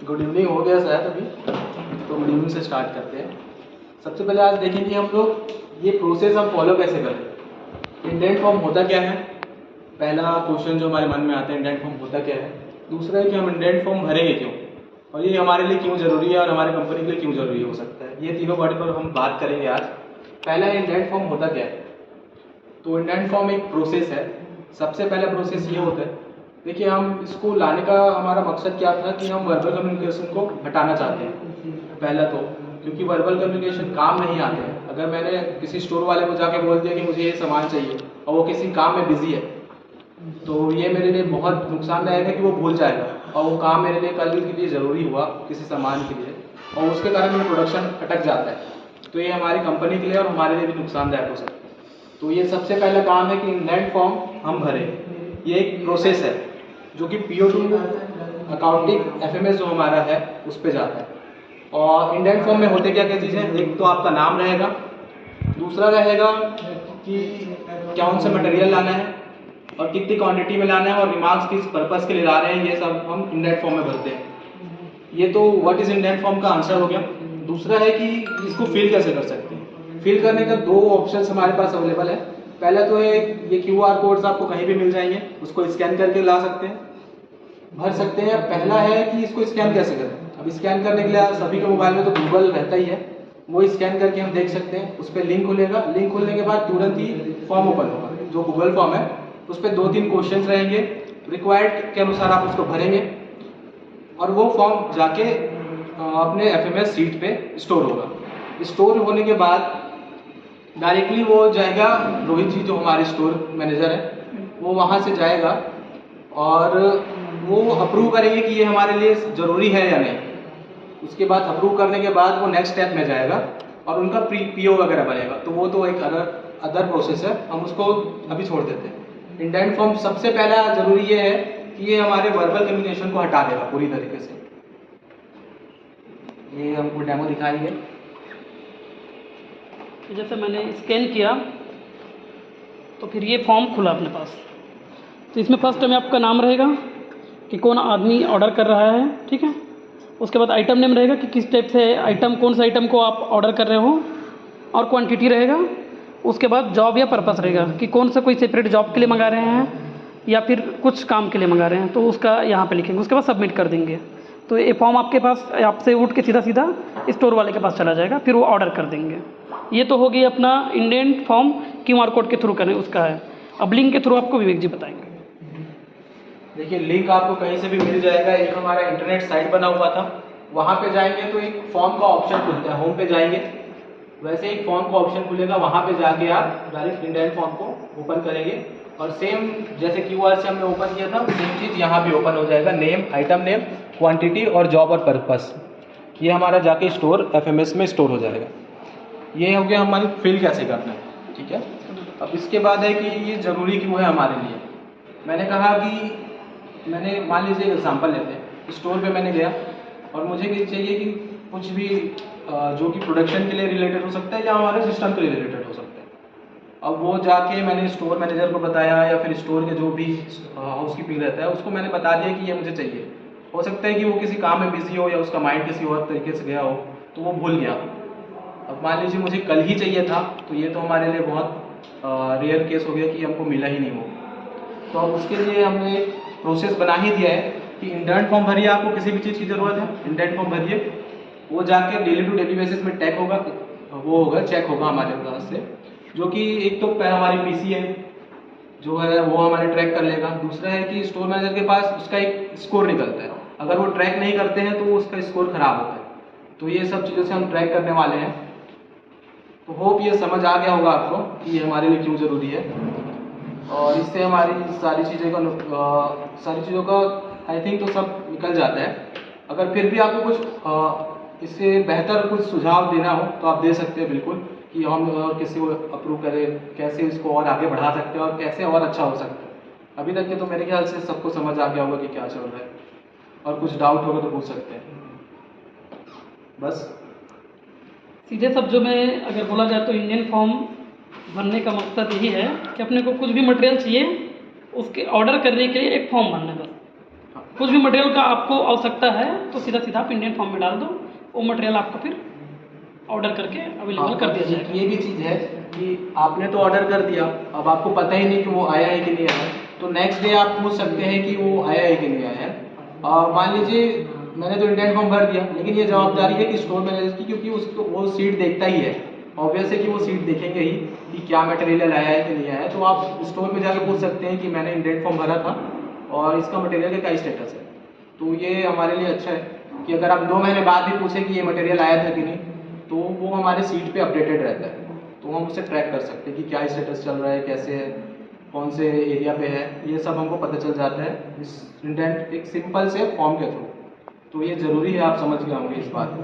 Good evening हो गया शायद अभी, तो गुड इवनिंग से स्टार्ट करते हैं। सबसे पहले आज देखेंगे हम लोग ये प्रोसेस हम फॉलो कैसे करें। इंडेंट फॉर्म होता क्या है, पहला क्वेश्चन जो हमारे मन में आता है, इंडेंट फॉर्म होता क्या है। दूसरा है कि हम इंडेंट फॉर्म भरेंगे क्यों, और ये हमारे लिए क्यों ज़रूरी है और हमारे कंपनी के लिए क्यों ज़रूरी हो सकता है। ये तीनों बातों पर हम बात करेंगे आज। पहला इंडेंट फॉर्म होता क्या है। तो इंडेंट फॉर्म एक प्रोसेस है। सबसे पहला प्रोसेस ये होता है, देखिए हम इसको लाने का हमारा मकसद क्या था कि हम वर्बल कम्युनिकेशन को हटाना चाहते हैं। पहला तो क्योंकि वर्बल कम्युनिकेशन काम नहीं आते हैं। अगर मैंने किसी स्टोर वाले को जाके बोल दिया कि मुझे ये सामान चाहिए और वो किसी काम में बिजी है, तो ये मेरे लिए बहुत नुकसानदायक है कि वो भूल जाएगा और वो काम मेरे लिए कल के लिए ज़रूरी हुआ किसी सामान के लिए, और उसके कारण मेरा प्रोडक्शन अटक जाता है। तो ये हमारी कंपनी के लिए और हमारे लिए भी नुकसानदायक हो सकता है। तो ये सबसे पहला काम है कि इंडेंट फॉर्म हम भरें। ये एक प्रोसेस है जो कि PO2 अकाउंटिंग FMS जो हमारा है उस पर जाता है। और इंडेंट फॉर्म में होते क्या क्या चीज़ें, एक तो आपका नाम रहेगा, दूसरा रहेगा कि कौन सा मटेरियल लाना है और कितनी क्वांटिटी में लाना है और रिमार्क्स किस पर्पज़ के लिए ला रहे हैं, ये सब हम इंडेंट फॉर्म में भरते हैं। ये तो व्हाट इज़ इंडेंट फॉर्म का आंसर हो गया। दूसरा है कि इसको फिल कैसे कर सकते हैं। फिल करने का दो ऑप्शंस हमारे पास अवेलेबल है। पहला तो है ये QR कोड्स आपको कहीं भी मिल जाएंगे, उसको स्कैन करके ला सकते हैं, भर सकते हैं। पहला है कि इसको स्कैन कैसे करें। अब स्कैन करने के लिए सभी के मोबाइल में तो गूगल रहता ही है, वो स्कैन करके हम देख सकते हैं। उस पर लिंक खुलेगा, लिंक खुलने के बाद तुरंत ही फॉर्म ओपन होगा जो गूगल फॉर्म है। उस पर 2-3 क्वेश्चंस रहेंगे, रिक्वायर्ड के अनुसार आप उसको भरेंगे और वो फॉर्म जाके अपने FMS सीट पे स्टोर होगा। स्टोर होने के बाद डायरेक्टली वो जाएगा, रोहित जी जो हमारे स्टोर मैनेजर हैं वो वहाँ से जाएगा और वो अप्रूव करेंगे कि ये हमारे लिए ज़रूरी है या नहीं। उसके बाद अप्रूव करने के बाद वो नेक्स्ट स्टेप में जाएगा और उनका PO वगैरह बनेगा। तो वो तो एक अदर प्रोसेस है, हम उसको अभी छोड़ देते हैं। इंडेंट फॉर्म सबसे पहला ज़रूरी ये है कि ये हमारे वर्बल कम्युनिकेशन को हटा देगा पूरी तरीके से। ये हमको डेमो दिखाएंगे। जैसे मैंने स्कैन किया तो फिर ये फॉर्म खुला अपने पास। तो इसमें फर्स्ट में आपका नाम रहेगा कि कौन आदमी ऑर्डर कर रहा है, ठीक है। उसके बाद आइटम नेम रहेगा कि किस टाइप से आइटम, कौन सा आइटम को आप ऑर्डर कर रहे हो, और क्वांटिटी रहेगा। उसके बाद जॉब या पर्पस रहेगा कि कौन सा कोई सेपरेट जॉब के लिए मंगा रहे हैं या फिर कुछ काम के लिए मंगा रहे हैं, तो उसका यहाँ पे लिखेंगे। उसके बाद सबमिट कर देंगे। तो ये फॉर्म आपके पास आपसे उठ के सीधा सीधा स्टोर वाले के पास चला जाएगा, फिर वो ऑर्डर कर देंगे। ये तो होगी अपना इंडेंट फॉर्म QR कोड के थ्रू करें उसका है। अब लिंक के थ्रू आपको विवेक जी बताएंगे। देखिए लिंक आपको कहीं से भी मिल जाएगा। एक हमारा इंटरनेट साइट बना हुआ था, वहाँ पे जाएंगे तो एक फॉर्म का ऑप्शन खुलता है। होम पे जाएंगे, वैसे एक फॉर्म का ऑप्शन खुलेगा, वहाँ पे जाके आप डायरेक्ट इंडेंट फॉर्म को ओपन करेंगे और सेम जैसे QR से हमने ओपन किया था सेम चीज़ यहाँ भी ओपन हो जाएगा। नेम, आइटम नेम, क्वांटिटी और जॉब और पर्पस, ये हमारा जाके स्टोर FMS में स्टोर हो जाएगा। ये हो गया हमारी फिल कैसे करना है, ठीक है। अब इसके बाद है कि ये ज़रूरी क्यों है हमारे लिए। मैंने कहा कि मैंने मान लीजिए एक एग्जाम्पल लेते हैं, स्टोर पे मैंने गया और मुझे ये चाहिए कि कुछ भी जो कि प्रोडक्शन के लिए रिलेटेड हो सकता है या हमारे सिस्टम के लिए रिलेटेड हो सकता है। अब वो जाके मैंने स्टोर मैनेजर को बताया या फिर स्टोर के जो भी हाउसकीपिंग रहता है उसको मैंने बता दिया कि ये मुझे चाहिए। हो सकता है कि वो किसी काम में बिजी हो या उसका माइंड किसी और तरीके से गया हो तो वो भूल गया। अब मान लीजिए मुझे कल ही चाहिए था, तो ये तो हमारे लिए बहुत रेयर केस हो गया कि हमको मिला ही नहीं हो। तो अब उसके लिए हमने एक प्रोसेस बना ही दिया है कि इंडेंट फॉर्म भरिए। आपको किसी भी चीज़ की ज़रूरत है इंडेंट फॉर्म भरिए, वो जाके डेली टू डेली बेसिस में टैग होगा, वो होगा चेक होगा हमारे पास से, जो कि एक तो हमारी PC है जो है वो हमारे ट्रैक कर लेगा। दूसरा है कि स्टोर मैनेजर के पास उसका एक स्कोर निकलता है, अगर वो ट्रैक नहीं करते हैं तो उसका स्कोर खराब होता है। तो ये सब चीज़ों से हम ट्रैक करने वाले हैं। तो होप ये समझ आ गया होगा आपको कि ये हमारे लिए क्यों ज़रूरी है, और इससे हमारी सारी चीज़ों का आई थिंक तो सब निकल जाता है। अगर फिर भी आपको कुछ इससे बेहतर कुछ सुझाव देना हो तो आप दे सकते हैं बिल्कुल, कि हम और किसी को अप्रूव करें, कैसे इसको और आगे बढ़ा सकते हैं और कैसे और अच्छा हो सकता है। अभी तक के तो मेरे ख्याल से सबको समझ आ गया होगा कि क्या चल रहा है, और कुछ डाउट होगा तो पूछ सकते हैं। बस सीधे शब्दों में अगर बोला जाए तो इंडियन फॉर्म भरने का मकसद यही है कि अपने को कुछ भी मटेरियल चाहिए उसके ऑर्डर करने के लिए एक फॉर्म भरना है बस। कुछ भी मटेरियल का आपको आवश्यकता है तो सीधा सीधा आप इंडियन फॉर्म में डाल दो, वो मटेरियल आपको फिर ऑर्डर करके अवेलेबल कर दिया जाएगा। ये भी चीज़ है कि आपने तो ऑर्डर कर दिया, अब आपको पता ही नहीं कि वो आया है कि नहीं आया है, तो नेक्स्ट डे आप पूछ सकते हैं कि वो आया है कि नहीं आया है। मान लीजिए मैंने तो इंडियन फॉर्म भर दिया, लेकिन ये जवाबदारी है कि स्टोर मैनेजर की, क्योंकि उसको वो सीट देखता ही है, ऑब्वियस है कि वो सीट देखेंगे ही कि क्या मटेरियल आया है कि नहीं आया है। तो आप स्टोर में जाकर पूछ सकते हैं कि मैंने इंडियन फॉर्म भरा था और इसका मटेरियल का क्या स्टेटस है। तो ये हमारे लिए अच्छा है कि अगर आप 2 महीने बाद भी पूछें कि ये मटेरियल आया था कि नहीं, तो वो हमारे सीट पे अपडेटेड रहता है, तो हम उसे ट्रैक कर सकते हैं कि क्या स्टेटस चल रहा है, कैसे है, कौन से एरिया पे है, ये सब हमको पता चल जाता है इस इंडेंट एक सिंपल से फॉर्म के थ्रू। तो ये ज़रूरी है, आप समझ गए होंगे इस बात को।